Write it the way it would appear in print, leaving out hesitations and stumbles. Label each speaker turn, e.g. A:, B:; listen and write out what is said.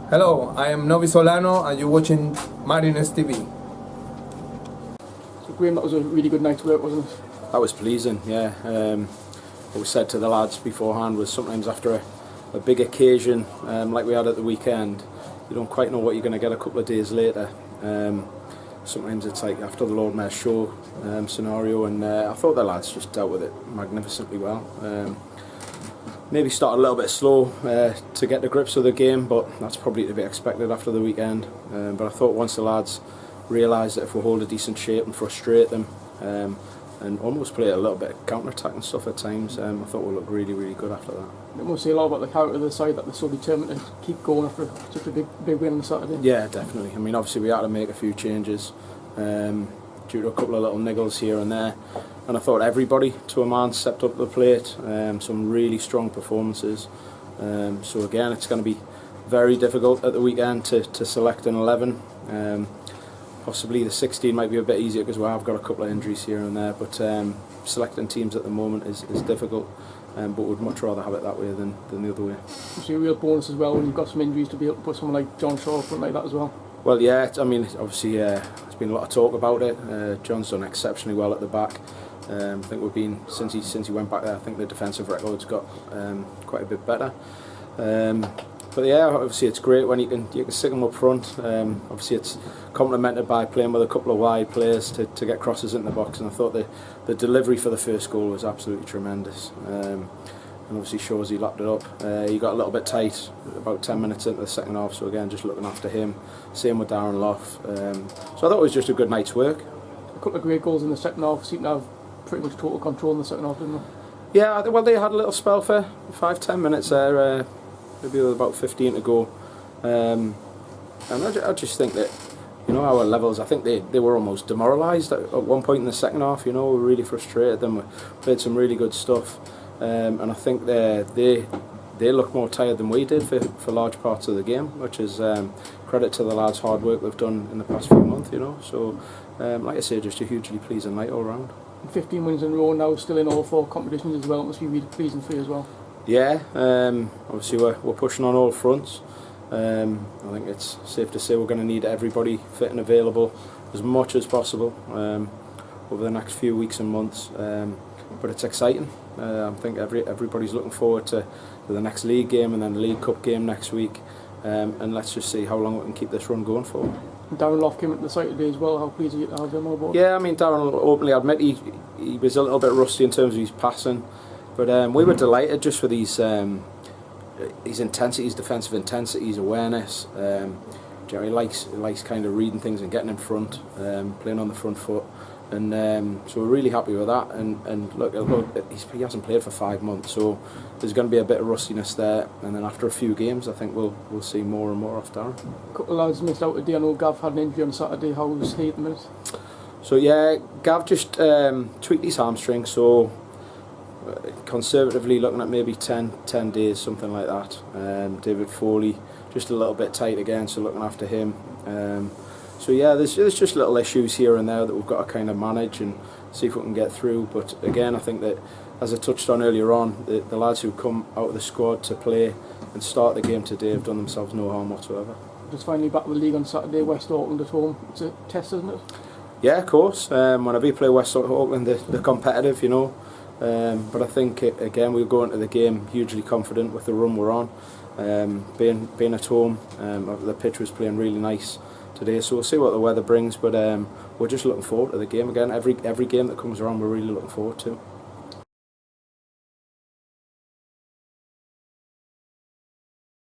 A: Hello, I am Novi Solano and you're watching Mariners TV.
B: So Graham, that was a really good night's work, wasn't it?
C: That was pleasing, yeah. What we said to the lads beforehand was sometimes after a big occasion like we had at the weekend, you don't quite know what you're going to get a couple of days later. Sometimes it's like after the Lord Mayor's show scenario, and I thought the lads just dealt with it magnificently well. Maybe started a little bit slow to get the grips of the game, but that's probably to be expected after the weekend. But I thought once the lads realised that if we hold a decent shape and frustrate them and almost play a little bit of counter-attack and stuff at times, I thought we'll look really, really good after that.
B: It must say a lot about the character of the side that they're so determined to keep going after such a big win on Saturday.
C: Yeah, definitely. I mean, obviously we had to make a few changes due to a couple of little niggles here and there. And I thought everybody, to a man, stepped up to the plate. Some really strong performances. So again, it's going to be very difficult at the weekend to select an 11. Possibly the 16 might be a bit easier because we have got a couple of injuries here and there. But selecting teams at the moment is difficult. But would much rather have it that way than the other way.
B: It's a real bonus as well when you've got some injuries to be able to put someone like John Shaw up front like that as well.
C: Well, yeah, I mean, obviously there's been a lot of talk about it. John's done exceptionally well at the back. I think we've been, since he went back there, I think the defensive record's got quite a bit better. But yeah, obviously it's great when you can stick them up front. Obviously it's complemented by playing with a couple of wide players to get crosses into the box, and I thought the delivery for the first goal was absolutely tremendous. And obviously Shawsey lapped it up. He got a little bit tight about 10 minutes into the second half, so again just looking after him. Same with Darren Lough. So I thought it was just a good night's work.
B: A couple of great goals in the second half, seemed to have pretty much total control in the second half, didn't they?
C: Yeah, well they had a little spell for 5-10 minutes there, maybe with about 15 to go. And I just think that, you know, our levels, I think they were almost demoralised at one point in the second half. You know, we really frustrated them. We played some really good stuff. And I think they look more tired than we did for large parts of the game, which is credit to the lads' hard work they've done in the past few months, you know. So, like I say, just a hugely pleasing night all round.
B: 15 wins in a row now, still in all 4 competitions as well. It must be really pleasing for you as well.
C: Yeah, obviously we're pushing on all fronts. I think it's safe to say we're going to need everybody fit and available as much as possible over the next few weeks and months. But it's exciting. I think everybody's looking forward to the next league game and then the League Cup game next week. And let's just see how long we can keep this run going for.
B: Darren Lough came into the side today as well. How pleased are you to have him on board?
C: Yeah, I mean, Darren will openly admit he was a little bit rusty in terms of his passing, but we were delighted just with his intensity, his defensive intensity, his awareness. He likes kind of reading things and getting in front, playing on the front foot. And so we're really happy with that. And look, he hasn't played for 5 months, so there's going to be a bit of rustiness there. And then after a few games, I think we'll see more and more off Darren.
B: A couple of lads missed out today. I know Gav had an injury on Saturday. How was he at the minute?
C: So yeah, Gav just tweaked his hamstring. So conservatively looking at maybe 10 days, something like that. David Foley just a little bit tight again, so looking after him. So yeah, there's just little issues here and there that we've got to kind of manage and see if we can get through. But again, I think that, as I touched on earlier on, the lads who come out of the squad to play and start the game today have done themselves no harm whatsoever.
B: Just finally back with the league on Saturday, West Auckland at home. It's a test, isn't it?
C: Yeah, of course. Whenever you play West Auckland, they're competitive, you know. But I think again we'll go into the game hugely confident with the run we're on. Being at home, the pitch was playing really nice today, so we'll see what the weather brings, but we're just looking forward to the game again. Every game that comes around we're really looking forward to.